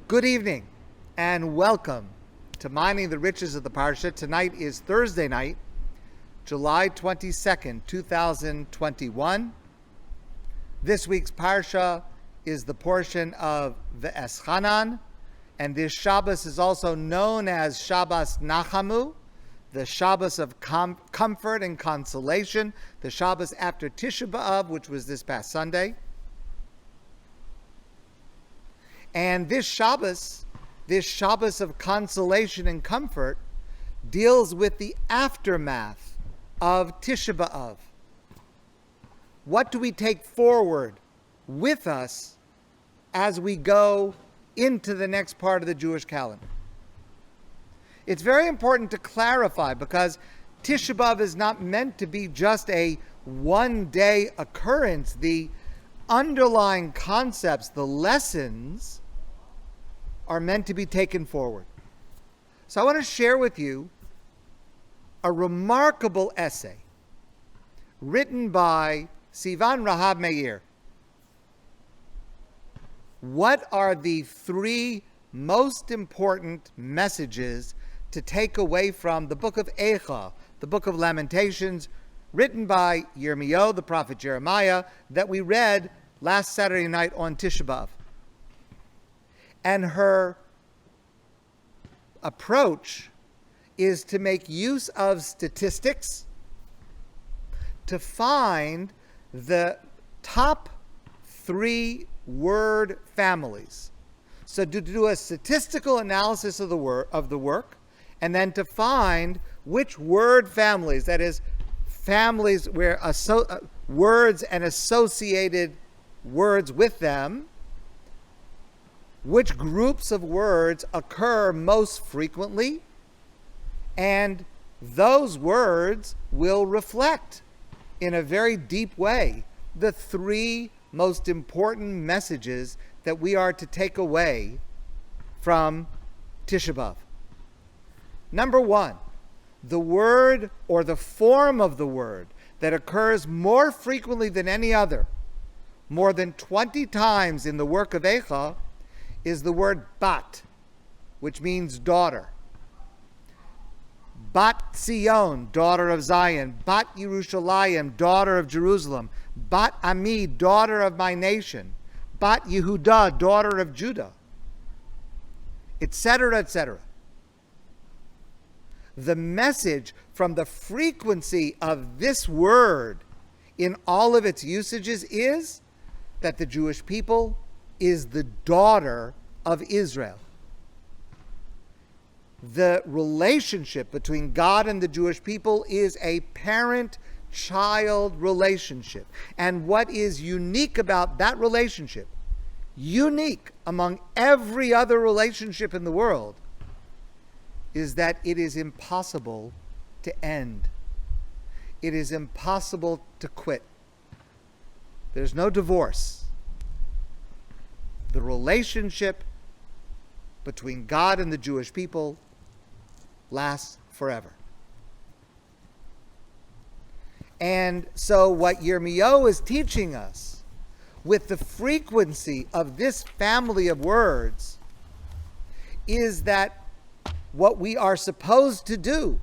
Good evening and welcome to Mining the Riches of the Parsha. Tonight is Thursday night, July 22nd, 2021. This week's Parsha is the portion of the Eschanan, and this Shabbos is also known as Shabbos Nachamu, the Shabbos of comfort and consolation, the Shabbos after Tisha B'Av, which was this past Sunday. And this Shabbos of consolation and comfort, deals with the aftermath of Tisha B'Av. What do we take forward with us as we go into the next part of the Jewish calendar? It's very important to clarify because Tisha B'Av is not meant to be just a one-day occurrence. The underlying concepts, the lessons, are meant to be taken forward. So I want to share with you a remarkable essay written by Sivan Rahab Meir. What are the three most important messages to take away from the book of Eicha, the book of Lamentations, written by Yirmiyahu, the prophet Jeremiah, that we read last Saturday night on Tisha B'Av? And her approach is to make use of statistics to find the top 3 word families. So to do a statistical analysis of the work, and then to find which word families, that is, families where words and associated words with them, which groups of words occur most frequently, and those words will reflect in a very deep way the 3 most important messages that we are to take away from Tisha B'Av. Number 1, the word or the form of the word that occurs more frequently than any other, more than 20 times in the work of Eicha, is the word bat, which means daughter. Bat Zion, daughter of Zion. Bat Yerushalayim, daughter of Jerusalem. Bat Ami, daughter of my nation. Bat Yehudah, daughter of Judah. Etc., etc. The message from the frequency of this word in all of its usages is that the Jewish people is the daughter of Israel. The relationship between God and the Jewish people is a parent-child relationship. And what is unique about that relationship, unique among every other relationship in the world, is that it is impossible to end. It is impossible to quit. There's no divorce. The relationship between God and the Jewish people lasts forever. And so what Yirmiyahu is teaching us with the frequency of this family of words is that what we are supposed to do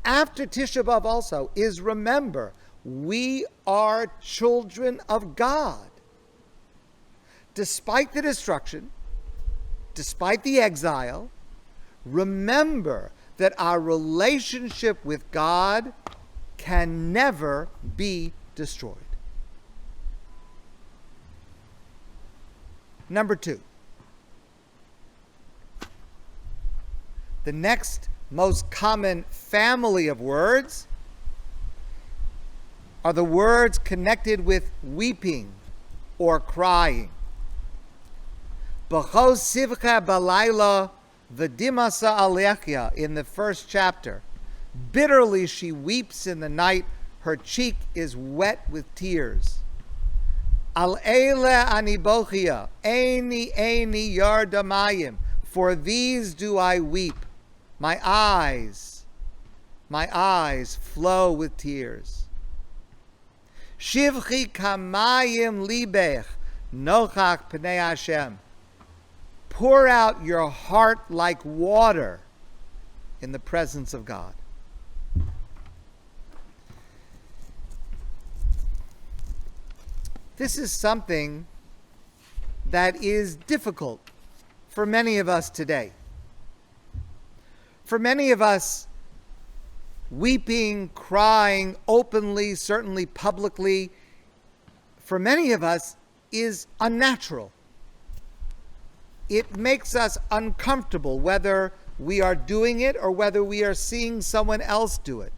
after Tisha B'Av also is remember we are children of God. Despite the destruction, despite the exile, remember that our relationship with God can never be destroyed. Number 2. The next most common family of words are the words connected with weeping or crying. B'chol sivcha balayla v'dimasa alechya, in the first chapter. Bitterly she weeps in the night, her cheek is wet with tears. Al eile ani bochia, eini yardamayim, for these do I weep. My eyes flow with tears. Shivchi kamayim libech, nochach pnei Hashem. Pour out your heart like water in the presence of God. This is something that is difficult for many of us today. For many of us, weeping, crying openly, certainly publicly, for many of us is unnatural. It makes us uncomfortable, whether we are doing it or whether we are seeing someone else do it.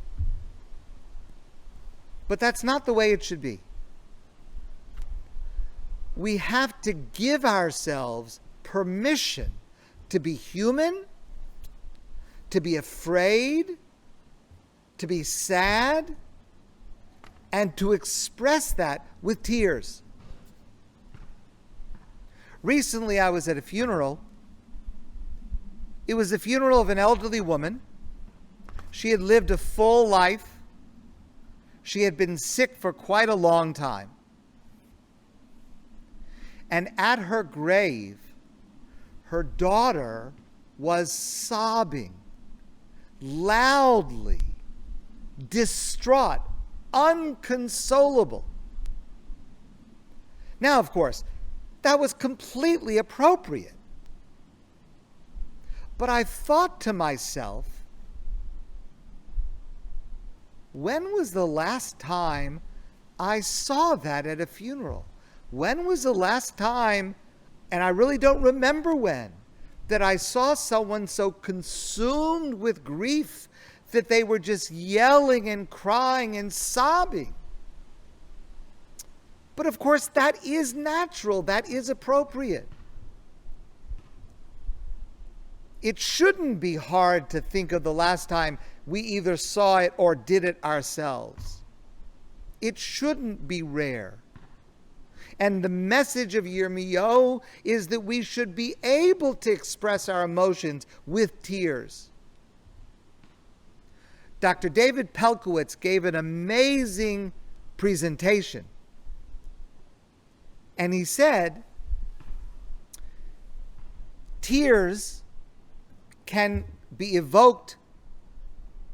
But that's not the way it should be. We have to give ourselves permission to be human, to be afraid, to be sad, and to express that with tears. Recently, I was at a funeral. It was the funeral of an elderly woman. She had lived a full life. She had been sick for quite a long time. And at her grave, her daughter was sobbing loudly, distraught, unconsolable. Now, of course, that was completely appropriate. But I thought to myself, when was the last time I saw that at a funeral? When was the last time, and I really don't remember when, that I saw someone so consumed with grief that they were just yelling and crying and sobbing? But of course, that is natural. That is appropriate. It shouldn't be hard to think of the last time we either saw it or did it ourselves. It shouldn't be rare. And the message of Yirmiyahu is that we should be able to express our emotions with tears. Dr. David Pelkowitz gave an amazing presentation. And he said, tears can be evoked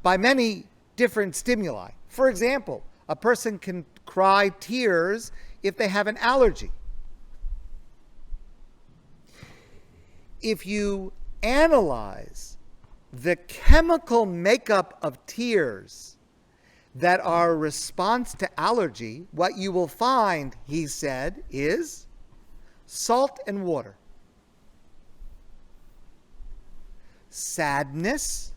by many different stimuli. For example, a person can cry tears if they have an allergy. If you analyze the chemical makeup of tears that are a response to allergy, what you will find, he said, is salt and water. Sadness.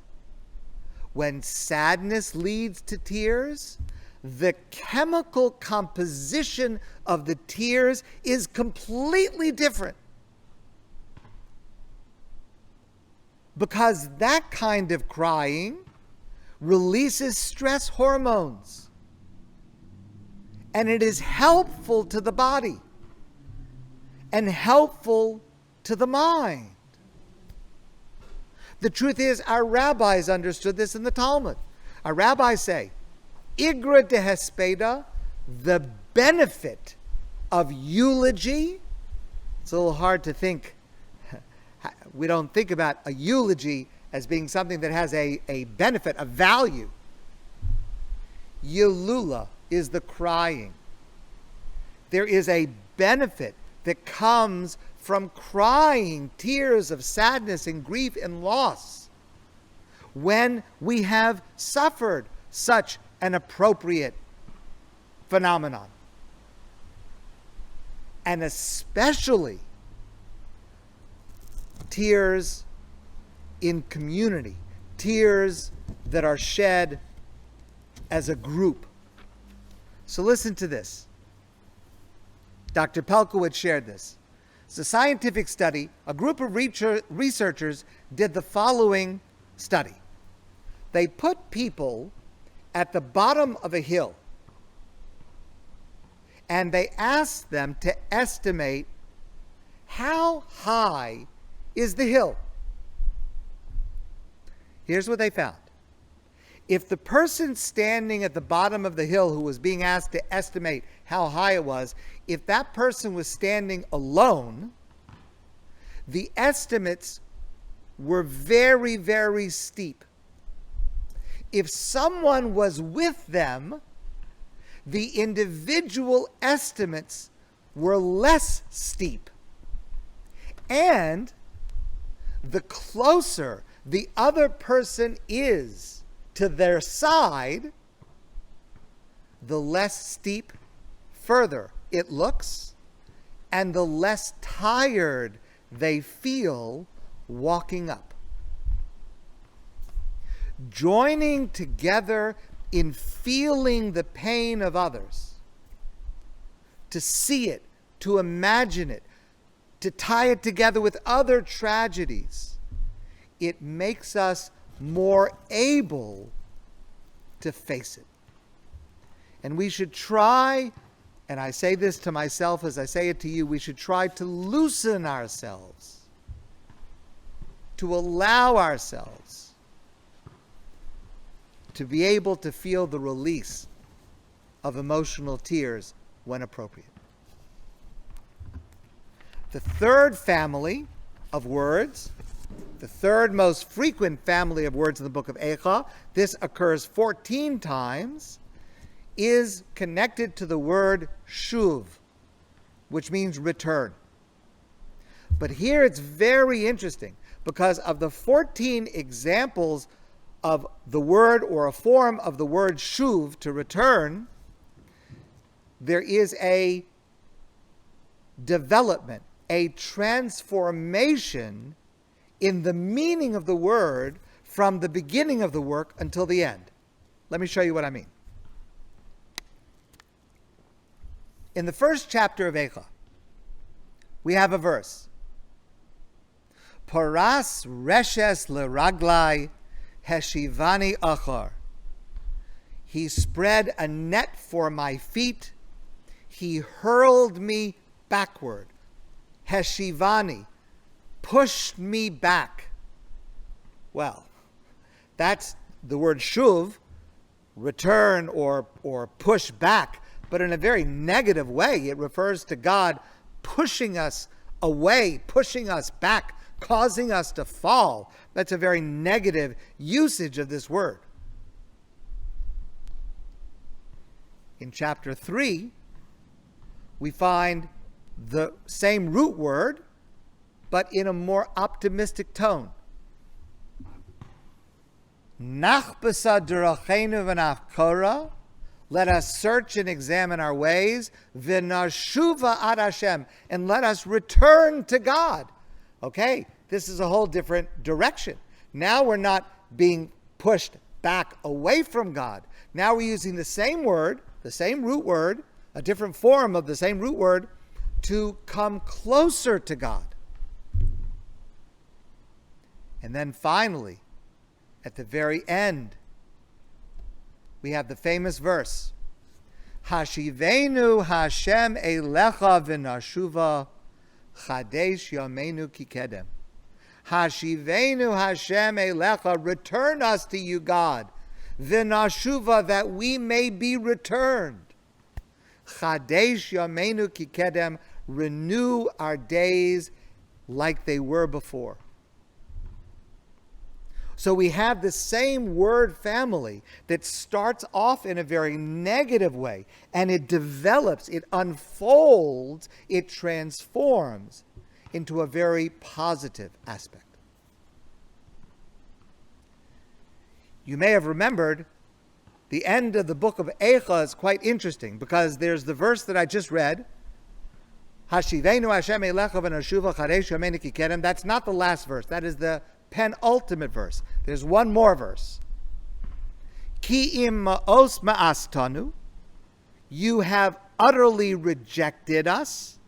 When sadness leads to tears, the chemical composition of the tears is completely different. Because that kind of crying releases stress hormones. And it is helpful to the body and helpful to the mind. The truth is, our rabbis understood this in the Talmud. Our rabbis say, Igra de Hespeda, the benefit of eulogy. It's a little hard to think. We don't think about a eulogy as being something that has a benefit, a value. Yelula is the crying. There is a benefit that comes from crying tears of sadness and grief and loss when we have suffered such an appropriate phenomenon. And especially tears in community, tears that are shed as a group. So listen to this. Dr. Pelkowitz shared this. It's a scientific study. A group of researchers did the following study. They put people at the bottom of a hill and they asked them to estimate how high is the hill. Here's what they found. If the person standing at the bottom of the hill who was being asked to estimate how high it was, if that person was standing alone, the estimates were very, very steep. If someone was with them, the individual estimates were less steep. And the closer the other person is to their side, the less steep further it looks, and the less tired they feel walking up. Joining together in feeling the pain of others, to see it, to imagine it, to tie it together with other tragedies, it makes us more able to face it. And we should try, and I say this to myself as I say it to you, we should try to loosen ourselves, to allow ourselves to be able to feel the release of emotional tears when appropriate. The third family of words, the third most frequent family of words in the book of Eicha, this occurs 14 times, is connected to the word shuv, which means return. But here it's very interesting because of the 14 examples of the word or a form of the word shuv, to return, there is a development, a transformation in the meaning of the word from the beginning of the work until the end. Let me show you what I mean. In the first chapter of Eicha, we have a verse. Paras reshes leraglai heshivani achar. He spread a net for my feet. He hurled me backward. Heshivani, pushed me back. Well, that's the word shuv, return or push back, but in a very negative way. It refers to God pushing us away, pushing us back, causing us to fall. That's a very negative usage of this word. In chapter 3, we find the same root word, but in a more optimistic tone. Nachbasa derachenu v'nachkora, let us search and examine our ways, v'nashuva ad Hashem, and let us return to God. Okay, this is a whole different direction. Now we're not being pushed back away from God. Now we're using the same word, the same root word, a different form of the same root word, to come closer to God. And then finally, at the very end, we have the famous verse, Hashivenu Hashem elecha v'nashuva chadesh yameinu kikedem. Hashivenu Hashem elecha, return us to you, God, v'nashuva, that we may be returned. Chadesh yameinu kikedem, renew our days like they were before. So we have the same word family that starts off in a very negative way, and it develops, it unfolds, it transforms into a very positive aspect. You may have remembered the end of the book of Eicha is quite interesting because there's the verse that I just read, Hashivenu Hashem elecha v'nashuva chadesh yameinu kikedem. That's not the last verse. That is the penultimate verse. There's one more verse. Ki im ma'os ma'astanu, you have utterly rejected us.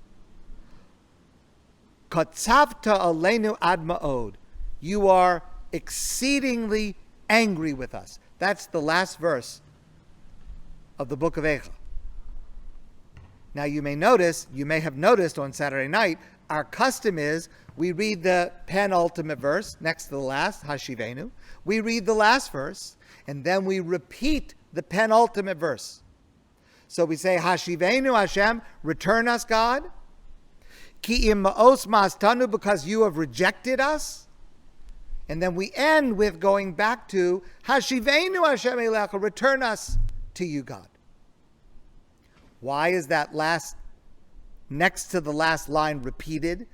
Katzavta aleinu ad ma'od, you are exceedingly angry with us. That's the last verse of the book of Eicha. Now you may have noticed on Saturday night, our custom is we read the penultimate verse next to the last, Hashivenu. We read the last verse, and then we repeat the penultimate verse. So we say, Hashivenu Hashem, return us, God. Ki im ma'os ma'astanu, because you have rejected us. And then we end with going back to Hashivenu Hashem Elecha, return us to you, God. Why is that last, next to the last line, repeated?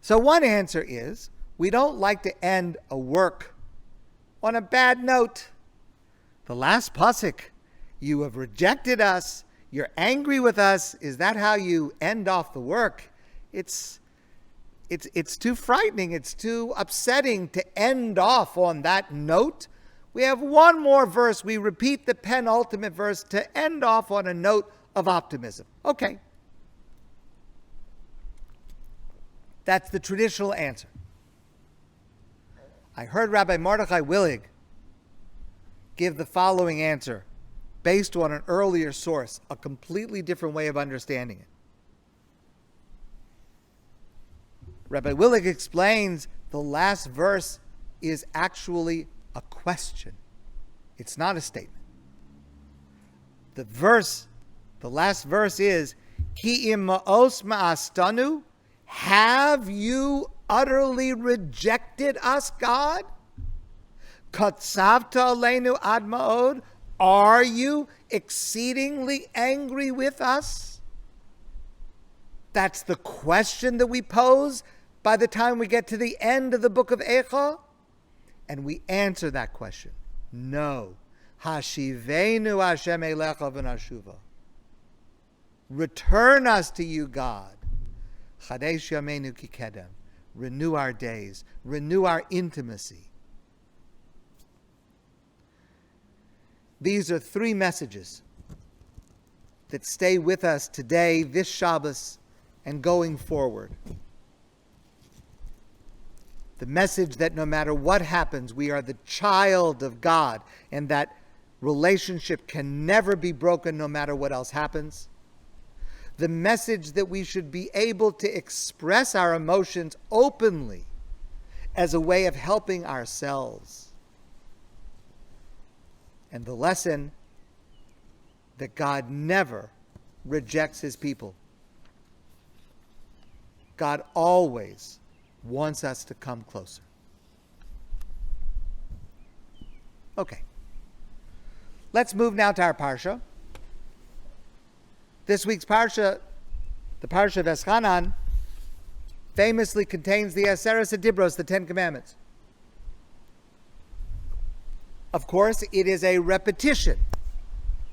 So one answer is, we don't like to end a work on a bad note. The last pasuk, you have rejected us, you're angry with us. Is that how you end off the work? It's too frightening, it's too upsetting to end off on that note. We have one more verse, we repeat the penultimate verse to end off on a note of optimism. Okay. That's the traditional answer. I heard Rabbi Mordechai Willig give the following answer based on an earlier source, a completely different way of understanding it. Rabbi Willig explains the last verse is actually a question. It's not a statement. The last verse is, Ki im ma'os ma'astanu, have you utterly rejected us, God? Katzavta aleinu ad ma'od, are you exceedingly angry with us? That's the question that we pose by the time we get to the end of the book of Eicha. And we answer that question. No. Hashivenu Hashem Elecha v'nashuva. Return us to you, God. Chadesh yameinu ki kedem. Renew our days. Renew our intimacy. These are three messages that stay with us today, this Shabbos, and going forward. The message that no matter what happens, we are the child of God, and that relationship can never be broken no matter what else happens. The message that we should be able to express our emotions openly as a way of helping ourselves. And the lesson that God never rejects his people. God always wants us to come closer. Okay. Let's move now to our Parsha. This week's Parsha, the Parsha of Eschanan, famously contains the Aseret Dibros, the Ten Commandments. Of course, it is a repetition,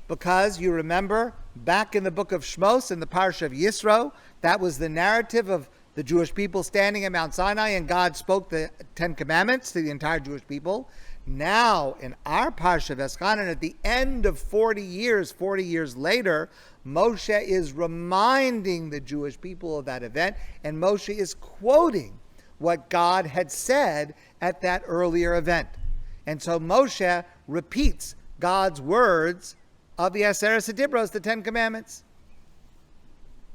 because you remember back in the book of Shmos, in the Parsha of Yisro, that was the narrative of the Jewish people standing at Mount Sinai, and God spoke the Ten Commandments to the entire Jewish people. Now, in our Parsha of Eschanan, at the end of 40 years later, Moshe is reminding the Jewish people of that event, and Moshe is quoting what God had said at that earlier event. And so Moshe repeats God's words of the Aseret Dibros, the Ten Commandments.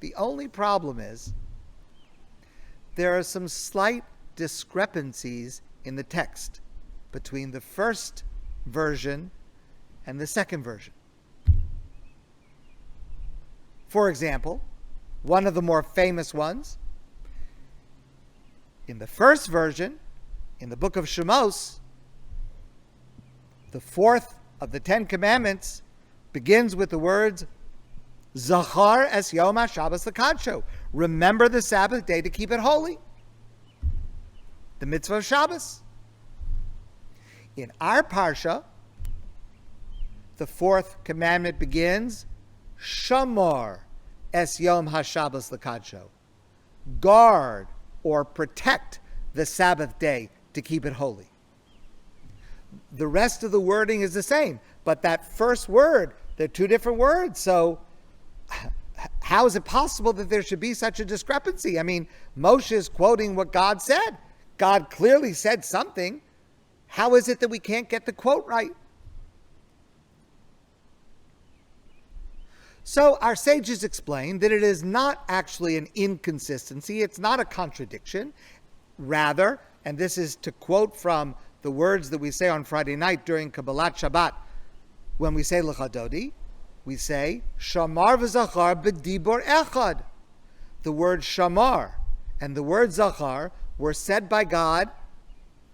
The only problem is there are some slight discrepancies in the text between the first version and the second version. For example, one of the more famous ones, in the first version, in the book of Shemos, the fourth of the Ten Commandments begins with the words, Zachar es Yom HaShabbos l'kadsho. Remember the Sabbath day to keep it holy. The mitzvah of Shabbos. In our Parsha, the fourth commandment begins, Shamor es Yom HaShabbos l'kadsho. Guard or protect the Sabbath day to keep it holy. The rest of the wording is the same, but that first word, they're two different words. So how is it possible that there should be such a discrepancy? I mean, Moshe is quoting what God said. God clearly said something. How is it that we can't get the quote right? So our sages explain that it is not actually an inconsistency. It's not a contradiction. Rather, and this is to quote from the words that we say on Friday night during Kabbalat Shabbat, when we say L'chadodi, we say, Shamar v'zachar b'dibor echad. the word shamar and the word zachar were said by God,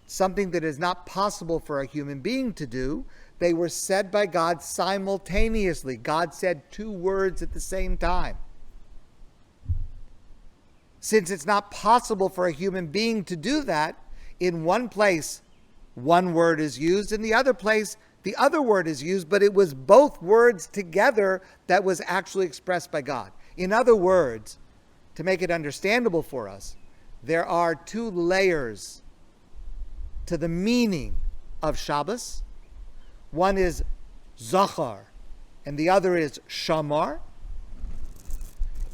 something that is not possible for a human being to do. They were said by God simultaneously. God said two words at the same time. Since it's not possible for a human being to do that, in one place, one word is used, in the other place, the other word is used, but it was both words together that was actually expressed by God. In other words, to make it understandable for us, there are two layers to the meaning of Shabbos. One is Zachar, and the other is Shamar.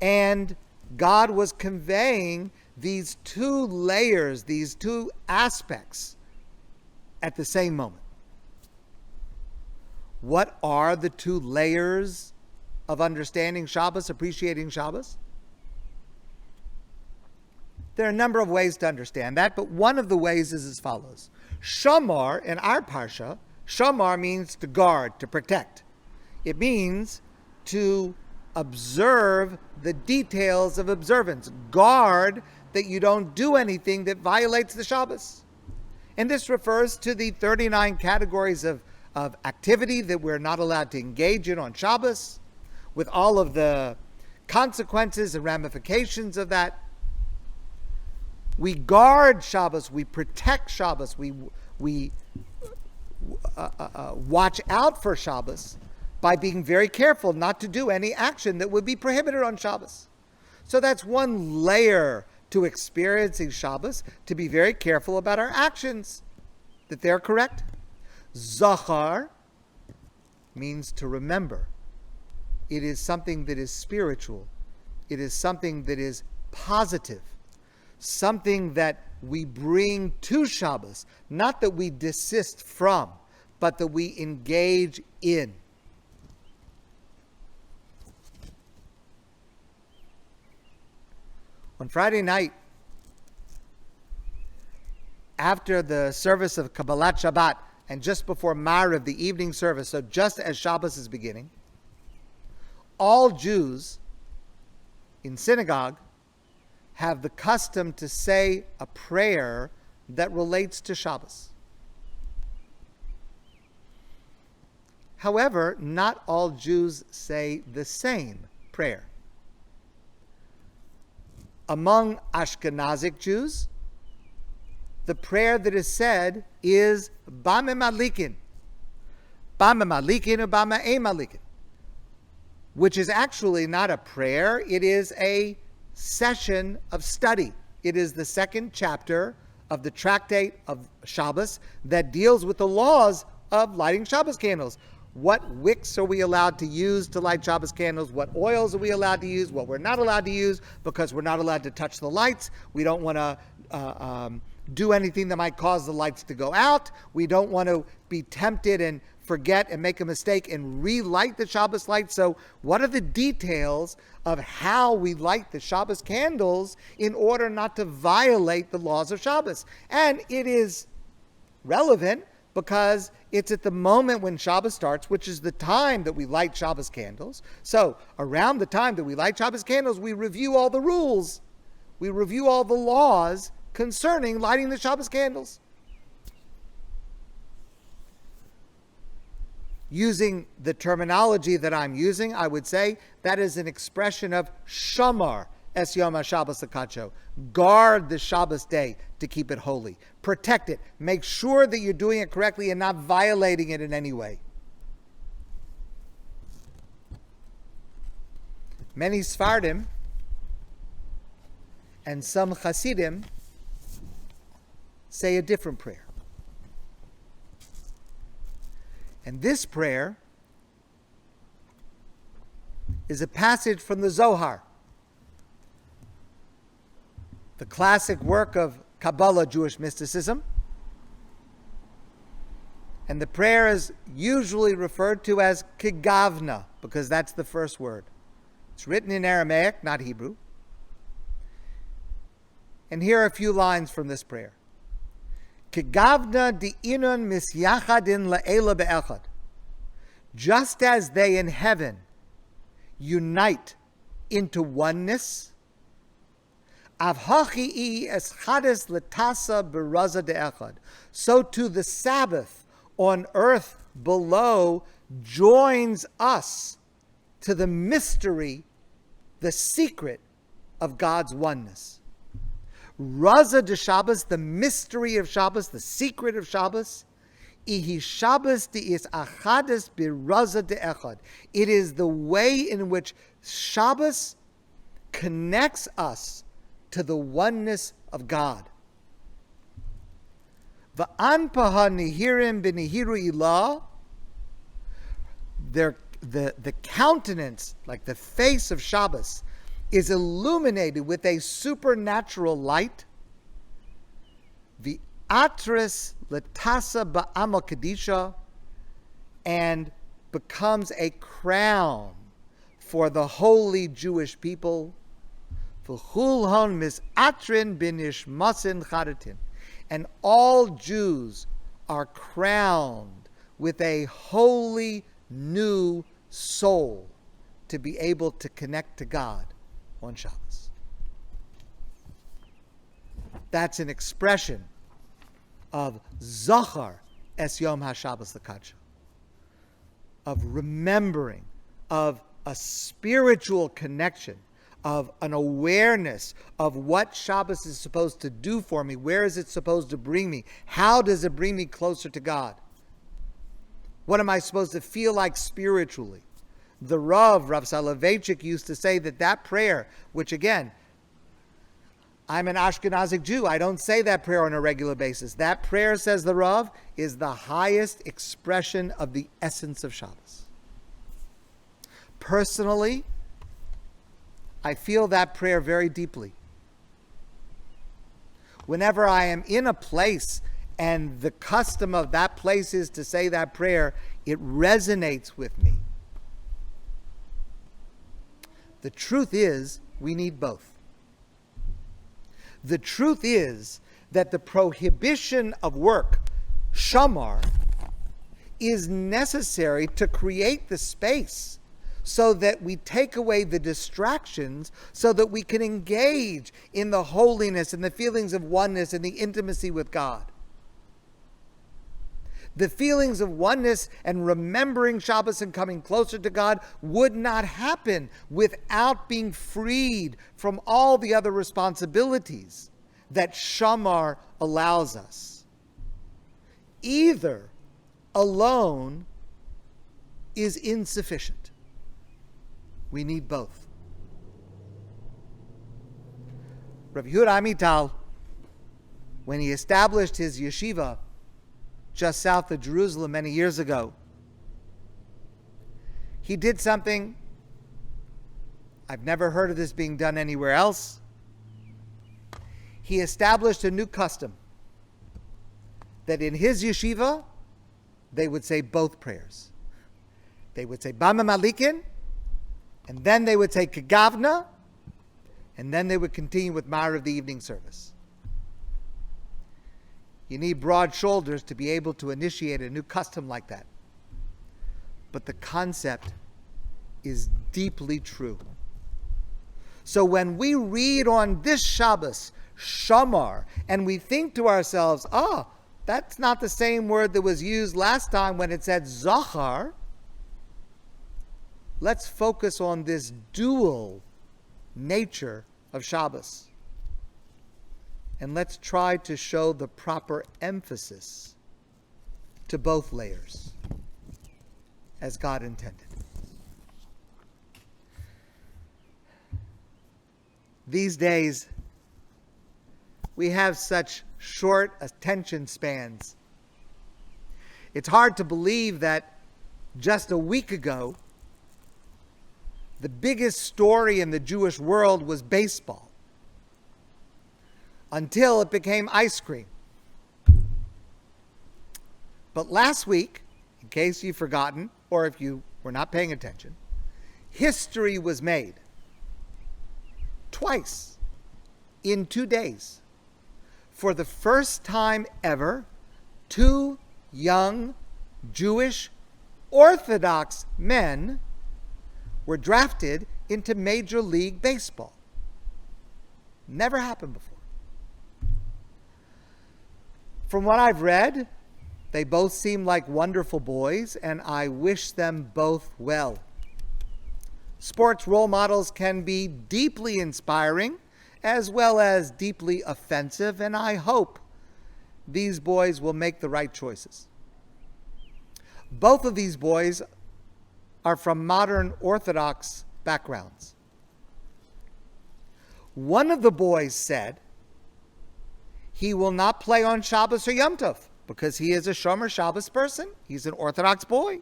And God was conveying these two layers, these two aspects at the same moment. What are the two layers of understanding Shabbos, appreciating Shabbos? There are a number of ways to understand that, but one of the ways is as follows. Shamar, in our Parsha, Shamar means to guard, to protect. It means to observe the details of observance. Guard that you don't do anything that violates the Shabbos. And this refers to the 39 categories of activity that we're not allowed to engage in on Shabbos, with all of the consequences and ramifications of that. We guard Shabbos, we protect Shabbos, we watch out for Shabbos by being very careful not to do any action that would be prohibited on Shabbos. So that's one layer to experiencing Shabbos, to be very careful about our actions, that they're correct. Zachar means to remember. It is something that is spiritual. It is something that is positive. Something that we bring to Shabbos, not that we desist from, but that we engage in. On Friday night, after the service of Kabbalat Shabbat, and just before Ma'ariv, the evening service, so just as Shabbos is beginning, all Jews in synagogue have the custom to say a prayer that relates to Shabbos. However, not all Jews say the same prayer. Among Ashkenazic Jews, the prayer that is said is Bame Malikin. Bame Malikin or Bame E Malikin, which is actually not a prayer, it is a session of study. It is the second chapter of the tractate of Shabbos that deals with the laws of lighting Shabbos candles. What wicks are we allowed to use to light Shabbos candles? What oils are we allowed to use? What we're not allowed to use, because we're not allowed to touch the lights. We don't want to do anything that might cause the lights to go out. We don't want to be tempted and forget and make a mistake and relight the Shabbos light. So what are the details of how we light the Shabbos candles in order not to violate the laws of Shabbos? And it is relevant because it's at the moment when Shabbos starts, which is the time that we light Shabbos candles. So around the time that we light Shabbos candles, we review all the rules. We review all the laws concerning lighting the Shabbos candles. Using the terminology that I'm using, I would say that is an expression of shamar es yom ha-Shabbos l'kadsho. Guard the Shabbos day to keep it holy. Protect it. Make sure that you're doing it correctly and not violating it in any way. Many Sfardim and some Hasidim say a different prayer. And this prayer is a passage from the Zohar, the classic work of Kabbalah, Jewish mysticism. And the prayer is usually referred to as Kigavna, because that's the first word. It's written in Aramaic, not Hebrew. And here are a few lines from this prayer. Kigavna di'inun misyachadin la'ela be'echad. Just as they in heaven unite into oneness, Avhachi eschades letasa beraza de'echad. So too the Sabbath on earth below joins us to the mystery, the secret of God's oneness. Raza de Shabbos, the mystery of Shabbos, the secret of Shabbos, ihi Shabbos di is achades beraza de'echad. It is the way in which Shabbos connects us to the oneness of God. V'anpaha nihirim b'nihiru ilah. The countenance, like the face of Shabbos, is illuminated with a supernatural light. The atris letasa ba'amal kadisha, and becomes a crown for the holy Jewish people. V'chulhon misatrin binishmasin chadatin, and all Jews are crowned with a holy new soul to be able to connect to God on Shabbos. That's an expression of Zachar es Yom HaShabbos L'Kadsha, of remembering, of a spiritual connection, of an awareness of what Shabbos is supposed to do for me. Where is it supposed to bring me? How does it bring me closer to God? What am I supposed to feel like spiritually? The Rav Soloveitchik, used to say that prayer, which again, I'm an Ashkenazic Jew, I don't say that prayer on a regular basis. That prayer, says the Rav, is the highest expression of the essence of Shabbos. Personally, I feel that prayer very deeply. Whenever I am in a place and the custom of that place is to say that prayer, it resonates with me. The truth is, we need both. The truth is that the prohibition of work, shamar, is necessary to create the space so that we take away the distractions so that we can engage in the holiness and the feelings of oneness and the intimacy with God. The feelings of oneness and remembering Shabbos and coming closer to God would not happen without being freed from all the other responsibilities that Shamar allows us. Either alone is insufficient. We need both. Rabbi Yehuda Amital, when he established his yeshiva just south of Jerusalem many years ago, he did something I've never heard of this being done anywhere else. He established a new custom that in his yeshiva they would say both prayers. They would say Bama Malikin, and then they would say Kegavna, and then they would continue with Ma'ariv, the evening service. You need broad shoulders to be able to initiate a new custom like that. But the concept is deeply true. So when we read on this Shabbos, Shamar, and we think to ourselves, that's not the same word that was used last time when it said Zachar. Let's focus on this dual nature of Shabbos. And let's try to show the proper emphasis to both layers, as God intended. These days, we have such short attention spans. It's hard to believe that just a week ago, the biggest story in the Jewish world was baseball, until it became ice cream. But last week, in case you've forgotten, or if you were not paying attention, history was made twice in 2 days. For the first time ever, 2 young Jewish Orthodox men were drafted into Major League Baseball. Never happened before. From what I've read, they both seem like wonderful boys, and I wish them both well. Sports role models can be deeply inspiring as well as deeply offensive, and I hope these boys will make the right choices. Both of these boys are from modern Orthodox backgrounds. One of the boys said he will not play on Shabbos or Yom Tov because he is a Shomer Shabbos person. He's an Orthodox boy.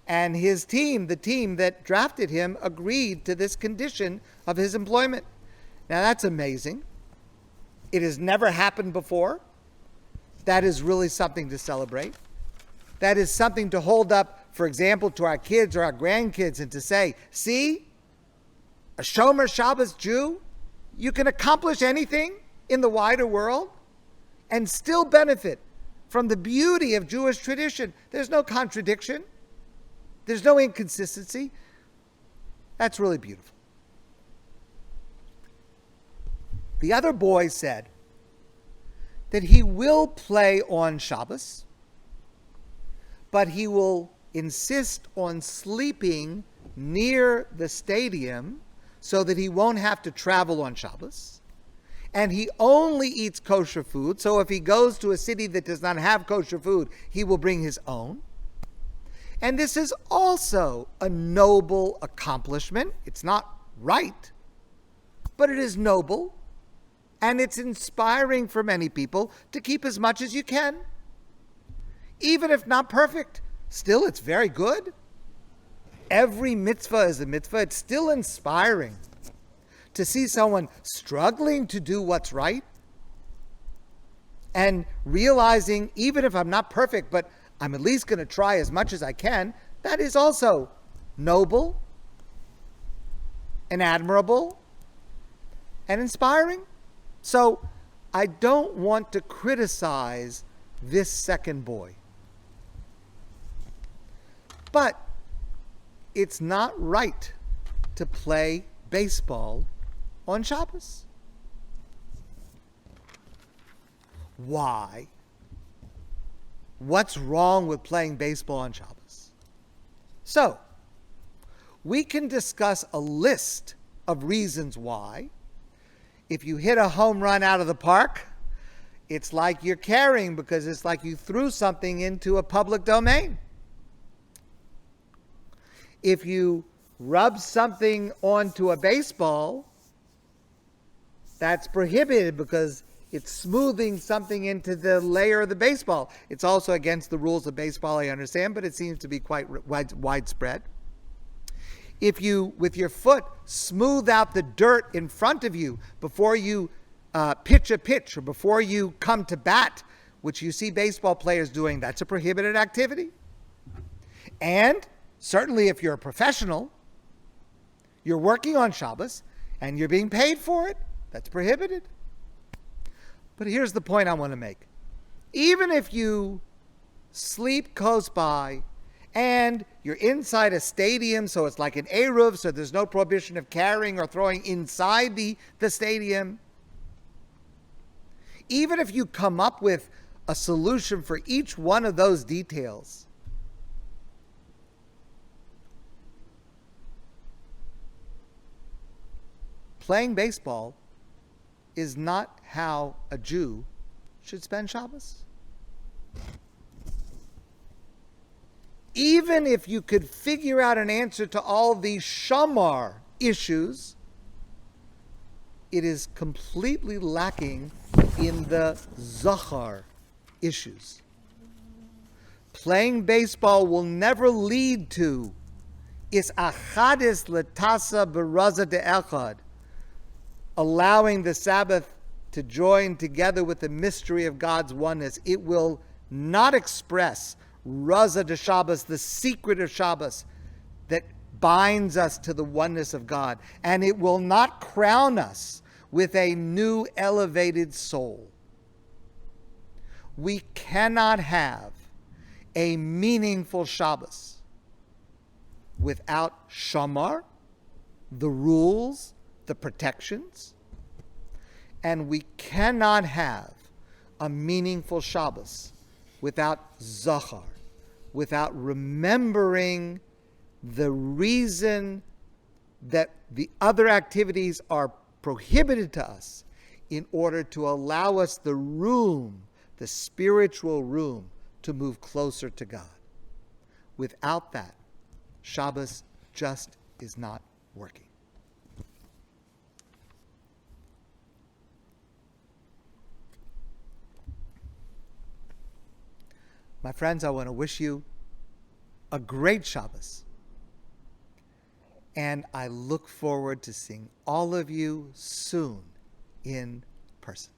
And his team, the team that drafted him, agreed to this condition of his employment. Now that's amazing. It has never happened before. That is really something to celebrate. That is something to hold up, for example, to our kids or our grandkids and to say, see, a Shomer Shabbos Jew, you can accomplish anything in the wider world and still benefit from the beauty of Jewish tradition. There's no contradiction. There's no inconsistency. That's really beautiful. The other boy said that he will play on Shabbos, but he will insist on sleeping near the stadium so that he won't have to travel on Shabbos. And he only eats kosher food, so if he goes to a city that does not have kosher food, he will bring his own. And this is also a noble accomplishment. It's not right, but it is noble, and it's inspiring for many people to keep as much as you can. Even if not perfect, still it's very good. Every mitzvah is a mitzvah. It's still inspiring to see someone struggling to do what's right and realizing, even if I'm not perfect, but I'm at least going to try as much as I can. That is also noble and admirable and inspiring. So I don't want to criticize this second boy. But it's not right to play baseball on Shabbos. Why? What's wrong with playing baseball on Shabbos? So, we can discuss a list of reasons why. If you hit a home run out of the park, it's like you're carrying because it's like you threw something into a public domain. If you rub something onto a baseball, that's prohibited because it's smoothing something into the layer of the baseball. It's also against the rules of baseball, I understand, but it seems to be quite widespread. If you, with your foot, smooth out the dirt in front of you before you pitch a pitch or before you come to bat, which you see baseball players doing, that's a prohibited activity. And certainly if you're a professional, you're working on Shabbos and you're being paid for it, that's prohibited. But here's the point I want to make. Even if you sleep close by and you're inside a stadium, so it's like an Eruv, so there's no prohibition of carrying or throwing inside the stadium, even if you come up with a solution for each one of those details, playing baseball is not how a Jew should spend Shabbos. Even if you could figure out an answer to all these shamar issues, it is completely lacking in the zachar issues. Playing baseball will never lead to is achadis letasa beraza de'echad, allowing the Sabbath to join together with the mystery of God's oneness. It will not express Raza de Shabbos, the secret of Shabbos that binds us to the oneness of God. And it will not crown us with a new elevated soul. We cannot have a meaningful Shabbos without shamar, the rules, the protections. And we cannot have a meaningful Shabbos without Zachar, without remembering the reason that the other activities are prohibited to us in order to allow us the room, the spiritual room, to move closer to God. Without that, Shabbos just is not working. My friends, I want to wish you a great Shabbos. And I look forward to seeing all of you soon in person.